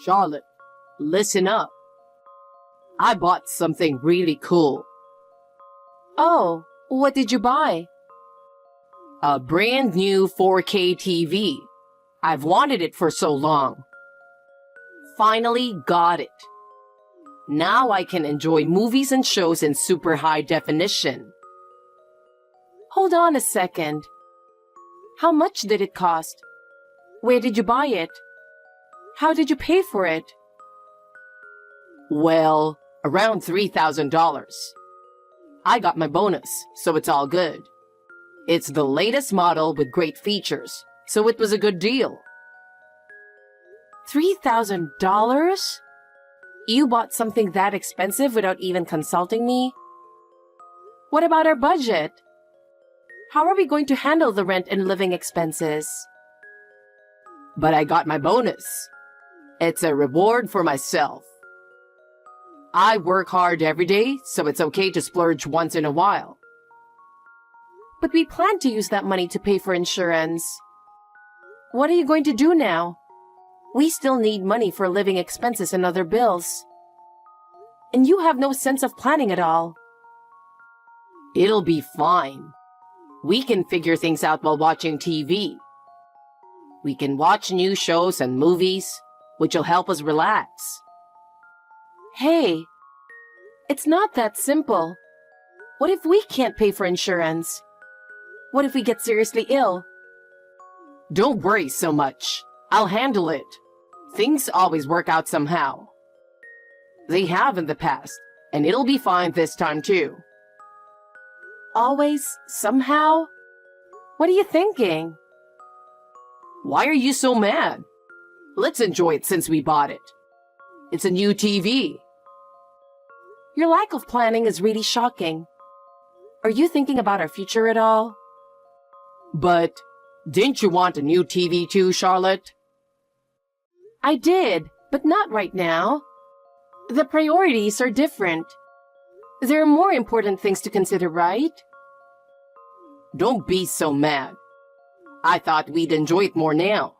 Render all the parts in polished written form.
Charlotte, listen up. I bought something really cool. Oh, what did you buy? A brand new 4K TV. I've wanted it for so long. Finally got it. Now I can enjoy movies and shows in super high definition. Hold on a second. How much did it cost? Where did you buy it? How did you pay for it? Well, around $3,000. I got my bonus, so it's all good. It's the latest model with great features, so it was a good deal. $3,000? You bought something that expensive without even consulting me? What about our budget? How are we going to handle the rent and living expenses? But I got my bonus. It's a reward for myself. I work hard every day, so it's okay to splurge once in a while. But we plan to use that money to pay for insurance. What are you going to do now? We still need money for living expenses and other bills. And you have no sense of planning at all. It'll be fine. We can figure things out while watching TV. We can watch new shows and movies, which will help us relax. Hey, it's not that simple. What if we can't pay for insurance? What if we get seriously ill? Don't worry so much. I'll handle it. Things always work out somehow. They have in the past, and it'll be fine this time too. Always, somehow? What are you thinking? Why are you so mad? Let's enjoy it since we bought it. It's a new TV. Your lack of planning is really shocking. Are you thinking about our future at all? But didn't you want a new TV too, Charlotte? I did, but not right now. The priorities are different. There are more important things to consider, right? Don't be so mad. I thought we'd enjoy it more now.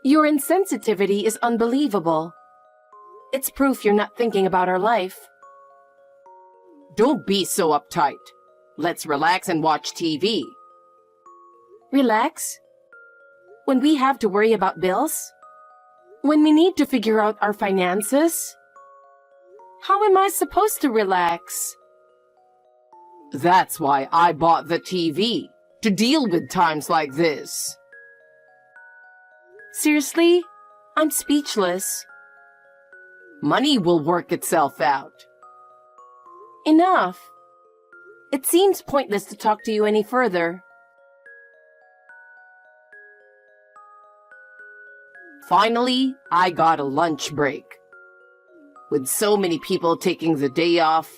Your insensitivity is unbelievable. It's proof you're not thinking about our life. Don't be so uptight. Let's relax and watch TV. Relax? When we have to worry about bills? When we need to figure out our finances? How am I supposed to relax? That's why I bought the TV, to deal with times like this. Seriously? I'm speechless. Money will work itself out. Enough. It seems pointless to talk to you any further. Finally, I got a lunch break. With so many people taking the day off,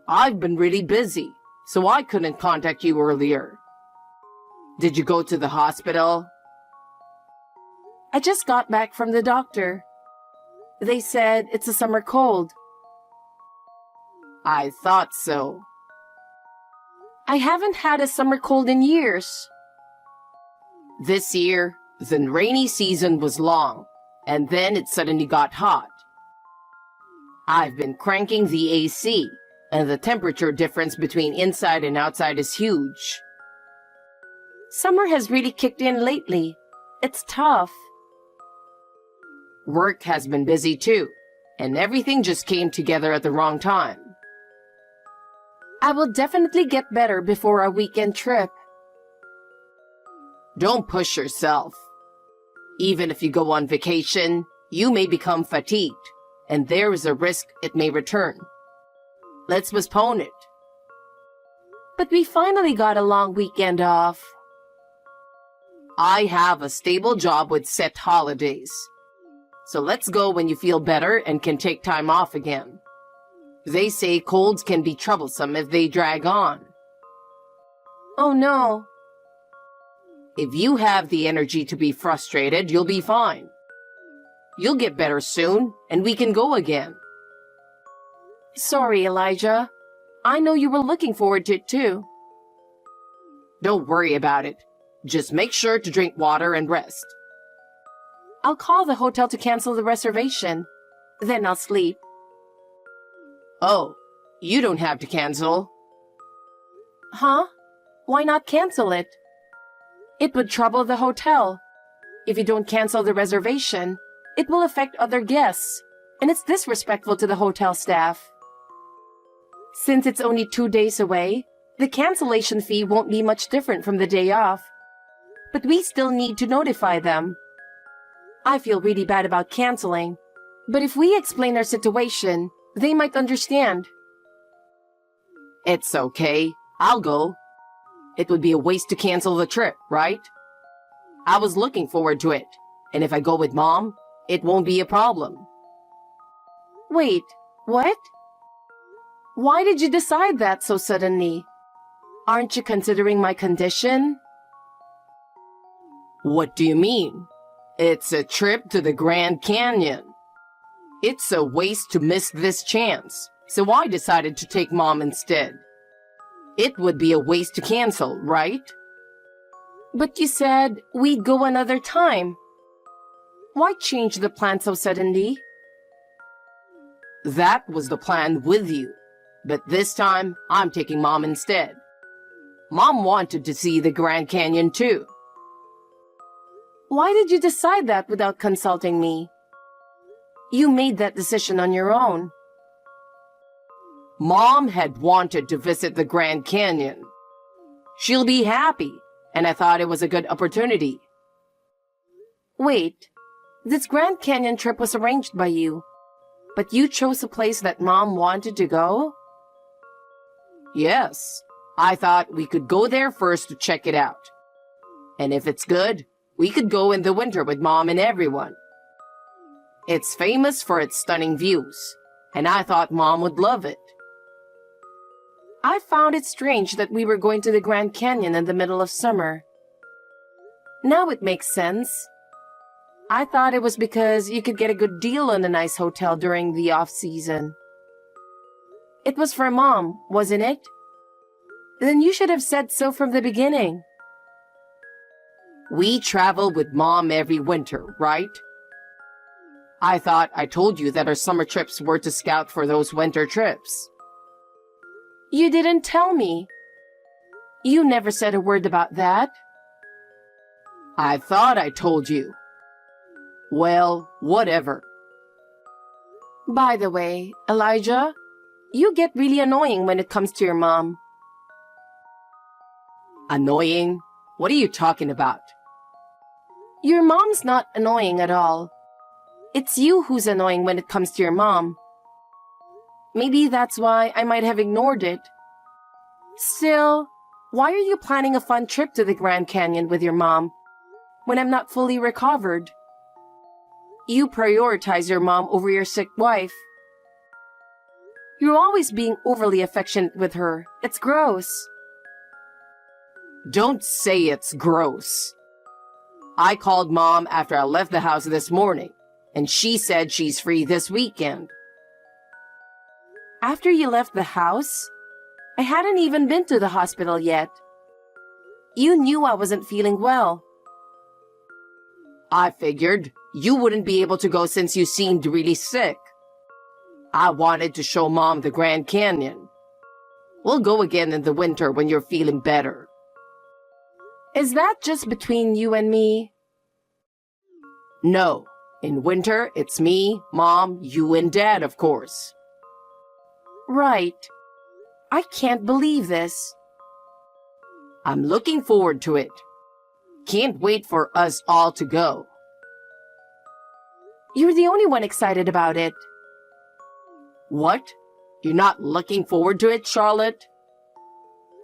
I've been really busy, so I couldn't contact you earlier. Did you go to the hospital? I just got back from the doctor. They said it's a summer cold. I thought so. I haven't had a summer cold in years. This year, the rainy season was long, and then it suddenly got hot. I've been cranking the AC, and the temperature difference between inside and outside is huge. Summer has really kicked in lately. It's tough. Work has been busy too, and everything just came together at the wrong time. I will definitely get better before our weekend trip. Don't push yourself. Even if you go on vacation, you may become fatigued, and there is a risk it may return. Let's postpone it. But we finally got a long weekend off. I have a stable job with set holidays. So let's go when you feel better and can take time off again. They say colds can be troublesome if they drag on. Oh no. If you have the energy to be frustrated, you'll be fine. You'll get better soon, and we can go again. Sorry, Elijah. I know you were looking forward to it too. Don't worry about it. Just make sure to drink water and rest. I'll call the hotel to cancel the reservation. Then I'll sleep. Oh, you don't have to cancel. Huh? Why not cancel it? It would trouble the hotel. If you don't cancel the reservation, it will affect other guests, and it's disrespectful to the hotel staff. Since it's only 2 days away, the cancellation fee won't be much different from the day off. But we still need to notify them. I feel really bad about canceling, but if we explain our situation, they might understand. It's okay. I'll go. It would be a waste to cancel the trip, right? I was looking forward to it, and if I go with Mom, it won't be a problem. Wait, what? Why did you decide that so suddenly? Aren't you considering my condition? What do you mean? It's a trip to the Grand Canyon. It's a waste to miss this chance, so I decided to take Mom instead. It would be a waste to cancel, right? But you said we'd go another time. Why change the plan so suddenly? That was the plan with you, but this time I'm taking Mom instead. Mom wanted to see the Grand Canyon too. Why did you decide that without consulting me? You made that decision on your own. Mom had wanted to visit the Grand Canyon. She'll be happy, and I thought it was a good opportunity. Wait, this Grand Canyon trip was arranged by you, but you chose a place that Mom wanted to go? Yes, I thought we could go there first to check it out. And if it's good, we could go in the winter with Mom and everyone. It's famous for its stunning views, and I thought Mom would love it. I found it strange that we were going to the Grand Canyon in the middle of summer. Now it makes sense. I thought it was because you could get a good deal on a nice hotel during the off-season. It was for Mom, wasn't it? Then you should have said so from the beginning. We travel with Mom every winter, right? I thought I told you that our summer trips were to scout for those winter trips. You didn't tell me. You never said a word about that. I thought I told you. Well, whatever. By the way, Elijah, you get really annoying when it comes to your mom. Annoying? What are you talking about? Your mom's not annoying at all. It's you who's annoying when it comes to your mom. Maybe that's why I might have ignored it. Still, why are you planning a fun trip to the Grand Canyon with your mom when I'm not fully recovered? You prioritize your mom over your sick wife. You're always being overly affectionate with her. It's gross. Don't say it's gross. I called Mom after I left the house this morning, and she said she's free this weekend. After you left the house? I hadn't even been to the hospital yet. You knew I wasn't feeling well. I figured you wouldn't be able to go since you seemed really sick. I wanted to show Mom the Grand Canyon. We'll go again in the winter when you're feeling better. Is that just between you and me? No. In winter, it's me, Mom, you, and Dad, of course. Right. I can't believe this. I'm looking forward to it. Can't wait for us all to go. You're the only one excited about it. What? You're not looking forward to it, Charlotte?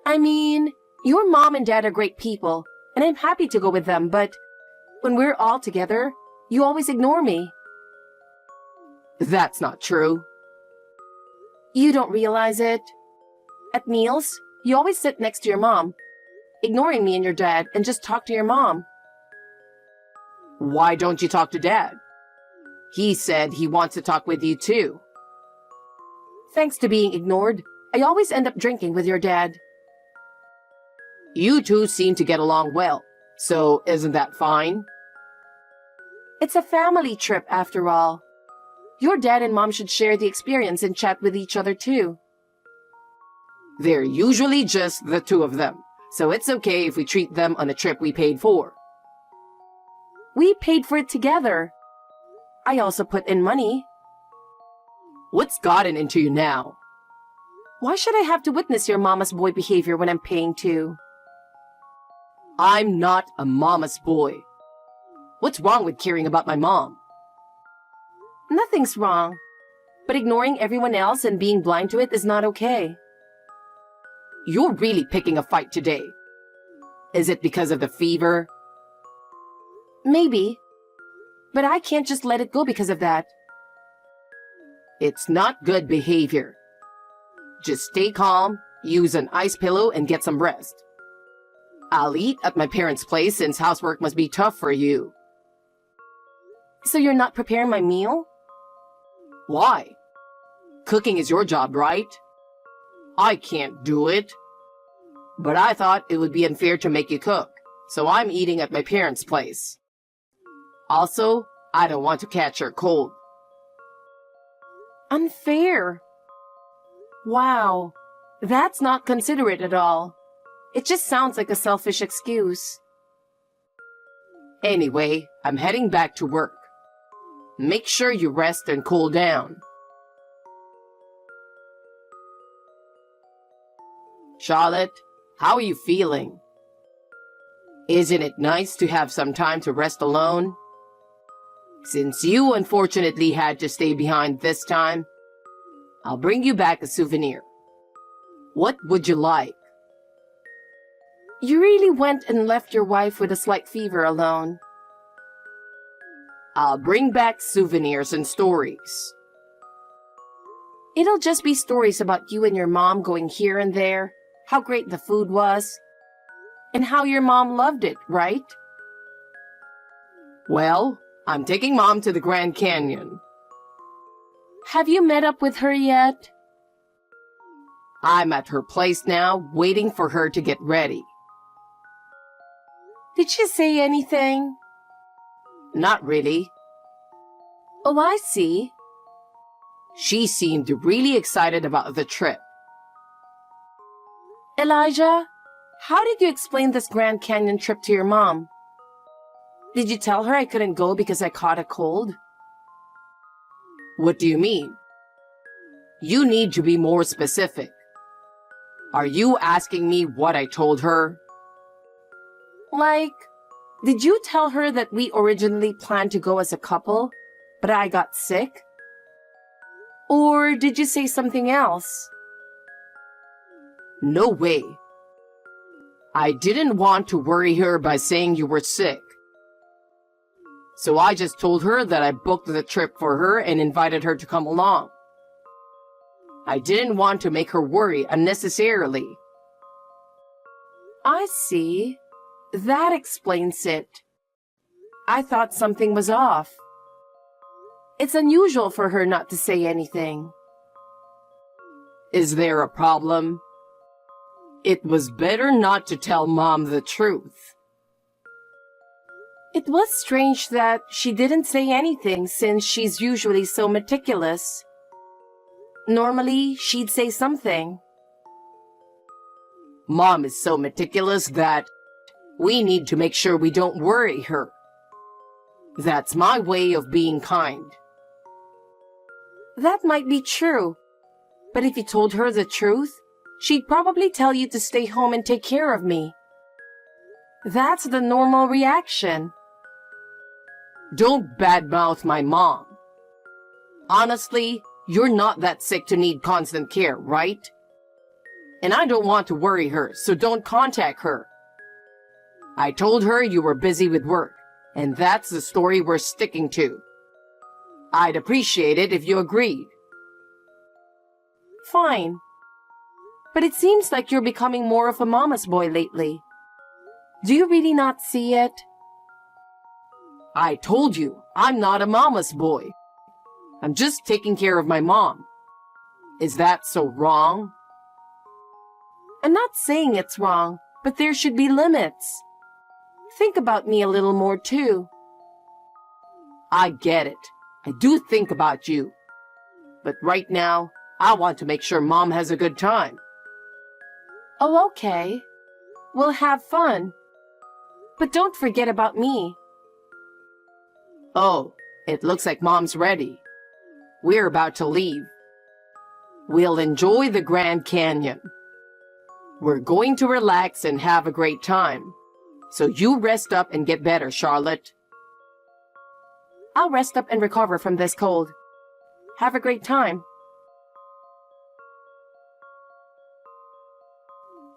I mean, your mom and dad are great people, and I'm happy to go with them, but when we're all together, you always ignore me. That's not true. You don't realize it. At meals, you always sit next to your mom, ignoring me and your dad, and just talk to your mom. Why don't you talk to Dad? He said he wants to talk with you too. Thanks to being ignored, I always end up drinking with your dad. You two seem to get along well, so isn't that fine? It's a family trip after all. Your dad and mom should share the experience and chat with each other too. They're usually just the two of them, so it's okay if we treat them on a trip we paid for. We paid for it together. I also put in money. What's gotten into you now? Why should I have to witness your mama's boy behavior when I'm paying too? I'm not a mama's boy. What's wrong with caring about my mom? Nothing's wrong. But ignoring everyone else and being blind to it is not okay. You're really picking a fight today. Is it because of the fever? Maybe. But I can't just let it go because of that. It's not good behavior. Just stay calm, use an ice pillow, and get some rest. I'll eat at my parents' place since housework must be tough for you. So you're not preparing my meal? Why? Cooking is your job, right? I can't do it. But I thought it would be unfair to make you cook, so I'm eating at my parents' place. Also, I don't want to catch your cold. Unfair? Wow, that's not considerate at all. It just sounds like a selfish excuse. Anyway, I'm heading back to work. Make sure you rest and cool down. Charlotte, how are you feeling? Isn't it nice to have some time to rest alone? Since you unfortunately had to stay behind this time, I'll bring you back a souvenir. What would you like? You really went and left your wife with a slight fever alone. I'll bring back souvenirs and stories. It'll just be stories about you and your mom going here and there, how great the food was, and how your mom loved it, right? Well, I'm taking Mom to the Grand Canyon. Have you met up with her yet? I'm at her place now, waiting for her to get ready. Did she say anything? Not really. Oh, I see. She seemed really excited about the trip. Elijah, how did you explain this Grand Canyon trip to your mom? Did you tell her I couldn't go because I caught a cold? What do you mean? You need to be more specific. Are you asking me what I told her? Like, did you tell her that we originally planned to go as a couple, but I got sick? Or did you say something else? No way. I didn't want to worry her by saying you were sick. So I just told her that I booked the trip for her and invited her to come along. I didn't want to make her worry unnecessarily. I see. That explains it. I thought something was off. It's unusual for her not to say anything. Is there a problem? It was better not to tell Mom the truth. It was strange that she didn't say anything since she's usually so meticulous. Normally, she'd say something. Mom is so meticulous that we need to make sure we don't worry her. That's my way of being kind. That might be true, but if you told her the truth, she'd probably tell you to stay home and take care of me. That's the normal reaction. Don't badmouth my mom. Honestly, you're not that sick to need constant care, right? And I don't want to worry her, so don't contact her. I told her you were busy with work, and that's the story we're sticking to. I'd appreciate it if you agreed. Fine. But it seems like you're becoming more of a mama's boy lately. Do you really not see it? I told you, I'm not a mama's boy. I'm just taking care of my mom. Is that so wrong? I'm not saying it's wrong, but there should be limits. Think about me a little more too. I get it. I do think about you. But right now, I want to make sure Mom has a good time. Oh, okay. We'll have fun. But don't forget about me. Oh, it looks like Mom's ready. We're about to leave. We'll enjoy the Grand Canyon. We're going to relax and have a great time. So you rest up and get better, Charlotte. I'll rest up and recover from this cold. Have a great time.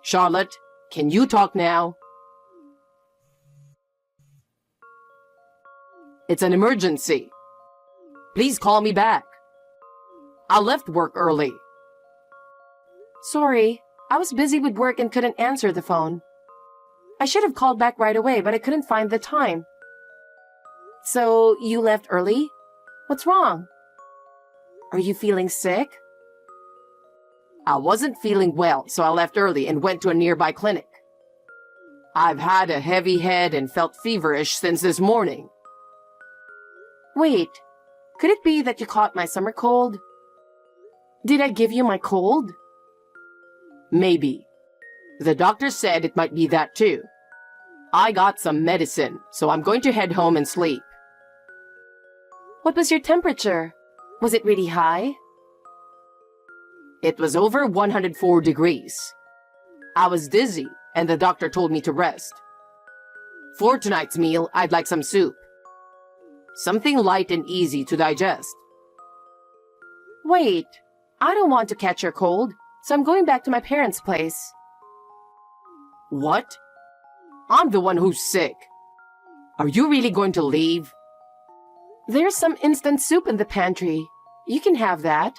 Charlotte, can you talk now? It's an emergency. Please call me back. I left work early. Sorry, I was busy with work and couldn't answer the phone. I should have called back right away, but I couldn't find the time. So, you left early? What's wrong? Are you feeling sick? I wasn't feeling well, so I left early and went to a nearby clinic. I've had a heavy head and felt feverish since this morning. Wait, could it be that you caught my summer cold? Did I give you my cold? Maybe. The doctor said it might be that too. I got some medicine, so I'm going to head home and sleep. What was your temperature? Was it really high? It was over 104 degrees. I was dizzy, and the doctor told me to rest. For tonight's meal, I'd like some soup. Something light and easy to digest. Wait, I don't want to catch your cold, so I'm going back to my parents' place. What? I'm the one who's sick. Are you really going to leave? There's some instant soup in the pantry. You can have that.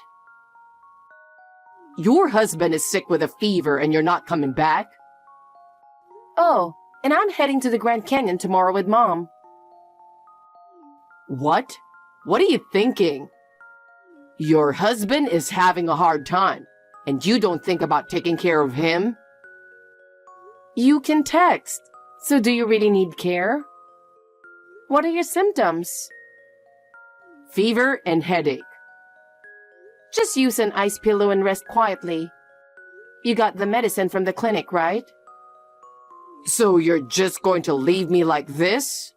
Your husband is sick with a fever and you're not coming back? Oh, and I'm heading to the Grand Canyon tomorrow with Mom. What? What are you thinking? Your husband is having a hard time, and you don't think about taking care of him? You can text. So do you really need care? What are your symptoms? Fever and headache. Just use an ice pillow and rest quietly. You got the medicine from the clinic, right? So you're just going to leave me like this?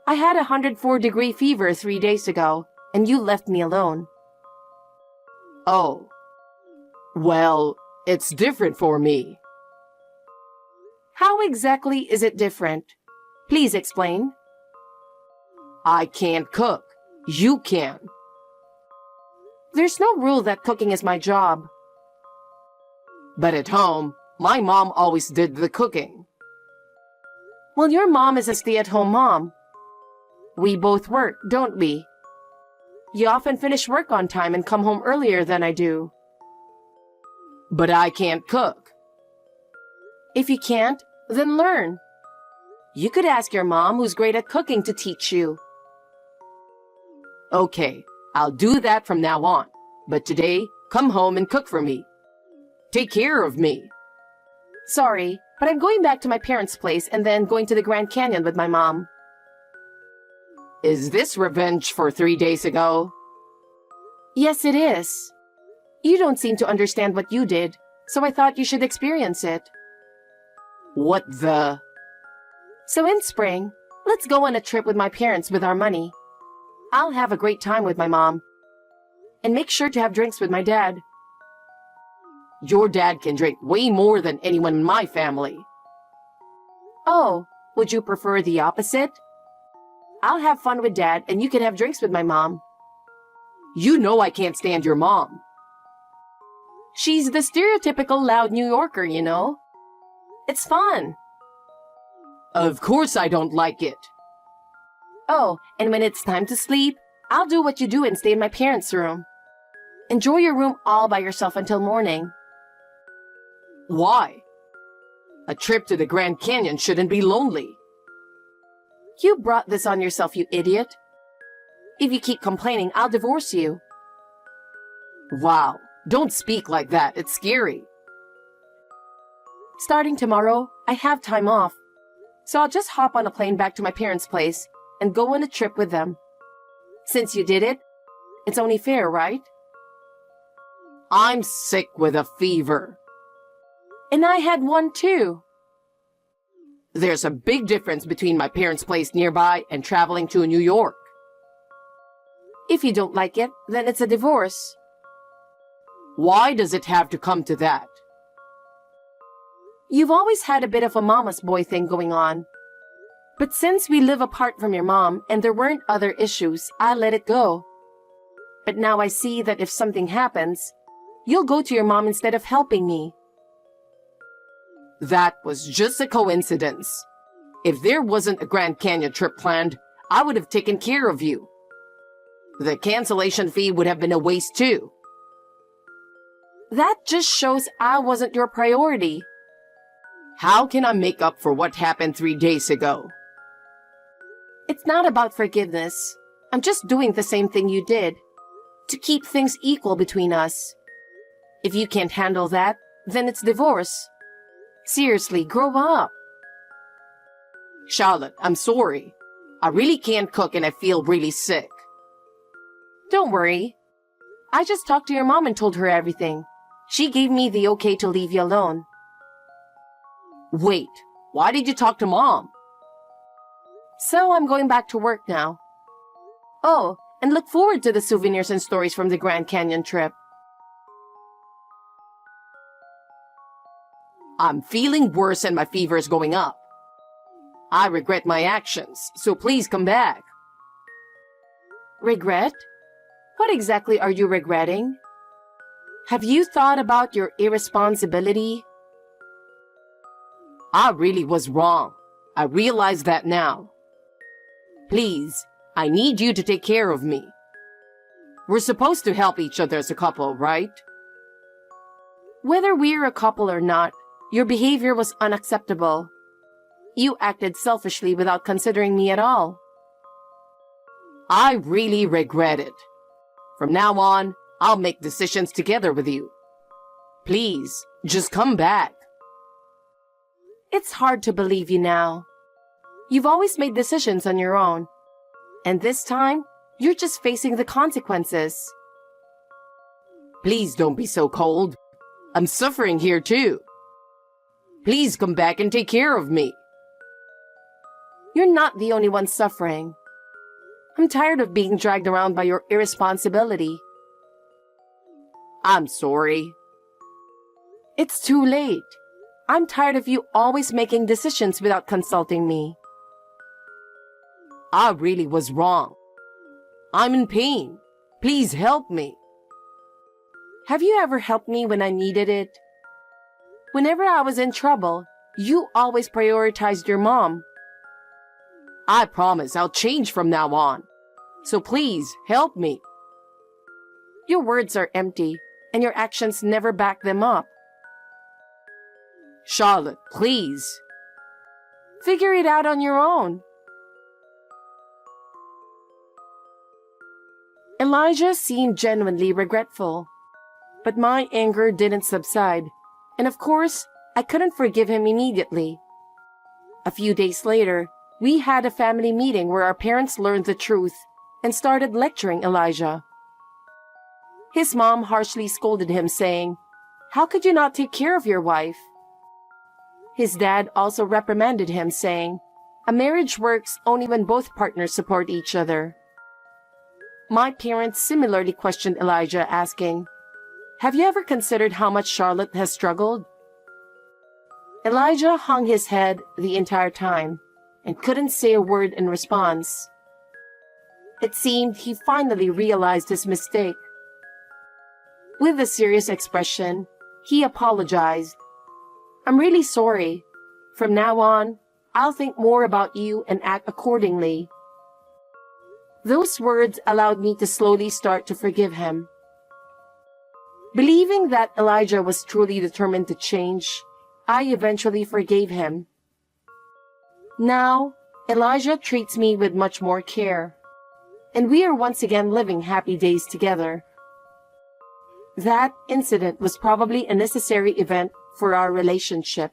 I had a 104-degree fever 3 days ago, and you left me alone. Oh. Well, it's different for me. How exactly is it different? Please explain. I can't cook. You can. There's no rule that cooking is my job. But at home, my mom always did the cooking. Well, your mom is a stay-at-home mom. We both work, don't we? You often finish work on time and come home earlier than I do. But I can't cook. If you can't, then learn. You could ask your mom, who's great at cooking, to teach you. Okay, I'll do that from now on. But today, come home and cook for me. Take care of me. Sorry, but I'm going back to my parents' place and then going to the Grand Canyon with my mom. Is this revenge for 3 days ago? Yes, it is. You don't seem to understand what you did, so I thought you should experience it. What the? So in spring, let's go on a trip with my parents with our money. I'll have a great time with my mom. And make sure to have drinks with my dad. Your dad can drink way more than anyone in my family. Oh, would you prefer the opposite? I'll have fun with Dad, and you can have drinks with my mom. You know I can't stand your mom. She's the stereotypical loud New Yorker, you know. It's fun. Of course I don't like it. Oh, and when it's time to sleep, I'll do what you do and stay in my parents' room. Enjoy your room all by yourself until morning. Why? A trip to the Grand Canyon shouldn't be lonely. You brought this on yourself, you idiot. If you keep complaining, I'll divorce you. Wow, don't speak like that. It's scary. Starting tomorrow, I have time off. So I'll just hop on a plane back to my parents' place, and go on a trip with them. Since you did it, it's only fair, right? I'm sick with a fever. And I had one too. There's a big difference between my parents' place nearby and traveling to New York. If you don't like it, then it's a divorce. Why does it have to come to that? You've always had a bit of a mama's boy thing going on. But since we live apart from your mom and there weren't other issues, I let it go. But now I see that if something happens, you'll go to your mom instead of helping me. That was just a coincidence. If there wasn't a Grand Canyon trip planned, I would have taken care of you. The cancellation fee would have been a waste too. That just shows I wasn't your priority. How can I make up for what happened 3 days ago? It's not about forgiveness. I'm just doing the same thing you did, to keep things equal between us. If you can't handle that, then it's divorce. Seriously, grow up. Charlotte, I'm sorry. I really can't cook and I feel really sick. Don't worry. I just talked to your mom and told her everything. She gave me the okay to leave you alone. Wait, why did you talk to Mom? So I'm going back to work now. Oh, and look forward to the souvenirs and stories from the Grand Canyon trip. I'm feeling worse and my fever is going up. I regret my actions, so please come back. Regret? What exactly are you regretting? Have you thought about your irresponsibility? I really was wrong. I realize that now. Please, I need you to take care of me. We're supposed to help each other as a couple, right? Whether we're a couple or not, your behavior was unacceptable. You acted selfishly without considering me at all. I really regret it. From now on, I'll make decisions together with you. Please, just come back. It's hard to believe you now. You've always made decisions on your own. And this time, you're just facing the consequences. Please don't be so cold. I'm suffering here too. Please come back and take care of me. You're not the only one suffering. I'm tired of being dragged around by your irresponsibility. I'm sorry. It's too late. I'm tired of you always making decisions without consulting me. I really was wrong. I'm in pain. Please help me. Have you ever helped me when I needed it? Whenever I was in trouble, you always prioritized your mom. I promise I'll change from now on. So please, help me. Your words are empty, and your actions never back them up. Charlotte, please. Figure it out on your own. Elijah seemed genuinely regretful, but my anger didn't subside, and of course, I couldn't forgive him immediately. A few days later, we had a family meeting where our parents learned the truth and started lecturing Elijah. His mom harshly scolded him, saying, "How could you not take care of your wife?" His dad also reprimanded him, saying, "A marriage works only when both partners support each other." My parents similarly questioned Elijah, asking, "Have you ever considered how much Charlotte has struggled?" Elijah hung his head the entire time and couldn't say a word in response. It seemed he finally realized his mistake. With a serious expression, he apologized. "I'm really sorry. From now on, I'll think more about you and act accordingly." Those words allowed me to slowly start to forgive him. Believing that Elijah was truly determined to change, I eventually forgave him. Now, Elijah treats me with much more care, and we are once again living happy days together. That incident was probably a necessary event for our relationship.